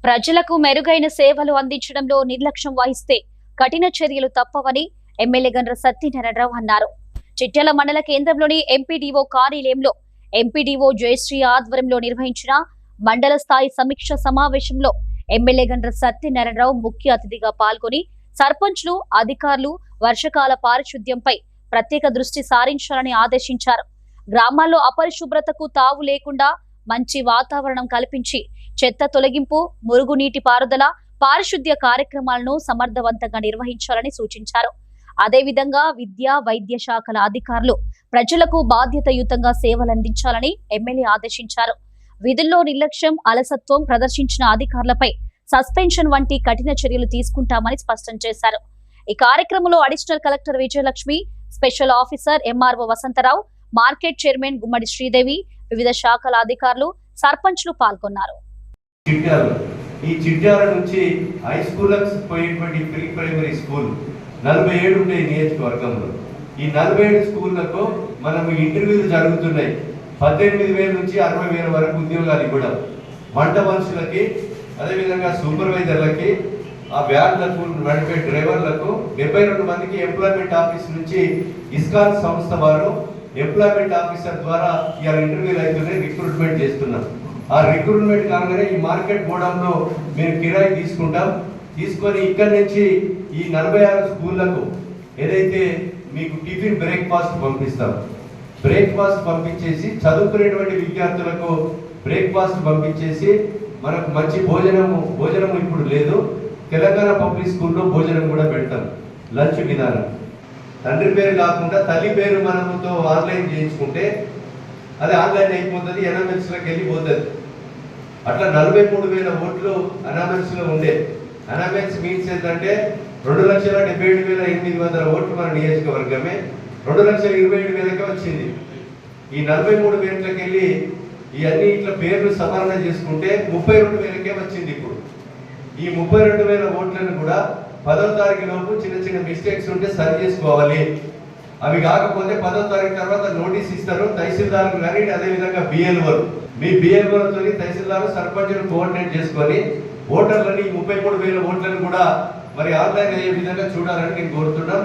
ప్రజలకు మెరుగైన సేవలు అందించడంలో నిర్లక్ష్యం వహిస్తే కఠిన చర్యలు తప్పవని ఎమ్మెల్యే గండ్ర సత్యనారాయణరావు అన్నారు. చిట్యాల మండల కేంద్రంలోని ఎంపీడీఓ కార్యాలయంలో ఎంపీడీఓ జయశ్రీ ఆధ్వర్యంలో నిర్వహించిన మండల స్థాయి సమీక్ష సమావేశంలో ఎమ్మెల్యే గండ్ర సత్యనారాయణరావు ముఖ్య అతిథిగా పాల్గొని సర్పంచ్లు, అధికారులు వర్షకాల పారిశుద్ధ్యంపై ప్రత్యేక దృష్టి సారించాలని ఆదేశించారు. గ్రామాల్లో అపరిశుభ్రతకు తావు లేకుండా మంచి వాతావరణం కల్పించి చెత్త తొలగింపు, మురుగునీటి పారుదల, పారిశుద్ధ్య కార్యక్రమాలను సమర్థవంతంగా నిర్వహించాలని సూచించారు. అదేవిధంగా విద్యా, వైద్య శాఖల అధికారులు ప్రజలకు బాధ్యతాయుతంగా సేవలందించాలని ఎమ్మెల్యే ఆదేశించారు. విధుల్లో నిర్లక్ష్యం, అలసత్వం ప్రదర్శించిన అధికారులపై సస్పెన్షన్ వంటి కఠిన చర్యలు తీసుకుంటామని స్పష్టం చేశారు. ఈ కార్యక్రమంలో additional collector Vijayalakshmi, special officer MRO Vasantha Rao, market chairman Gummadi Sridevi, వివిధ శాఖల అధికారులు, సర్పంచ్లు పాల్గొన్నారు. ఈ చిట్యాల నుంచి హై స్కూల్లకు పోయేటువంటి ప్రీ ప్రైమరీ స్కూల్ 47 ఉండే నియోజకవర్గంలో. ఈ 47 స్కూళ్లకు మనము ఇంటర్వ్యూలు జరుగుతున్నాయి. 18,000 నుంచి 60,000 వరకు ఉద్యోగాలు ఇవ్వడం, వంట మనుషులకి, అదేవిధంగా సూపర్వైజర్లకి, ఆ వ్యాన్లకు నడిపే డ్రైవర్లకు 72 మందికి ఎంప్లాయ్మెంట్ ఆఫీస్ నుంచి ఇస్కాన్ సంస్థ వారు ఎంప్లాయ్మెంట్ ఆఫీసర్ ద్వారా ఇవాళ ఇంటర్వ్యూలు అవుతున్నాయి, రిక్రూట్మెంట్ చేస్తున్నాం. ఆ రిక్రూట్మెంట్ కాగానే ఈ మార్కెట్ గోడంలో మేము కిరాయి తీసుకొని ఇక్కడి నుంచి ఈ 46 స్కూళ్లకు ఏదైతే మీకు టిఫిన్ బ్రేక్ఫాస్ట్ పంపిస్తాం, బ్రేక్ఫాస్ట్ పంపించేసి చదువుకునేటువంటి విద్యార్థులకు బ్రేక్ఫాస్ట్ పంపించేసి మనకు మంచి భోజనం ఇప్పుడు లేదు. తెలంగాణ పబ్లిక్ స్కూల్లో భోజనం కూడా పెడతాం. లంచ్ విధానం తండ్రి పేరు కాకుండా తల్లి పేరు మనముతో ఆన్లైన్ చేయించుకుంటే అది ఆన్లైన్ అయిపోతుంది, ఎనామెన్స్లోకి వెళ్ళిపోతుంది. అట్లా 43,000 ఓట్లు అనామెన్స్లో ఉండే. అనామెన్స్ మీన్స్ ఏంటంటే 2,77,800 ఓట్లు మన నియోజకవర్గమే 2,27,000 వచ్చింది. ఈ 43,000కి వెళ్ళి ఇవన్నీ ఇట్లా పేర్లు సవరణ చేసుకుంటే 32,000 వచ్చింది. ఇప్పుడు ఈ 32,000 ఓట్లను కూడా 10వ తారీఖు లోపు చిన్న మిస్టేక్స్ ఉంటే సరి చేసుకోవాలి. అవి కాకపోతే 10వ తారీఖు తర్వాత నోటీస్ ఇస్తారు తహసీల్దార్లు కానీ, అదేవిధంగా బిఎల్ఓలు. మీ బిఎల్ఓలతో తహసీల్దార్ సర్పంచ్ను కోఆర్డినేట్ చేసుకొని ఓటర్లని 33,000 ఓట్లను కూడా మరి ఆన్లైన్ అయ్యే విధంగా చూడాలని నేను కోరుతున్నాం.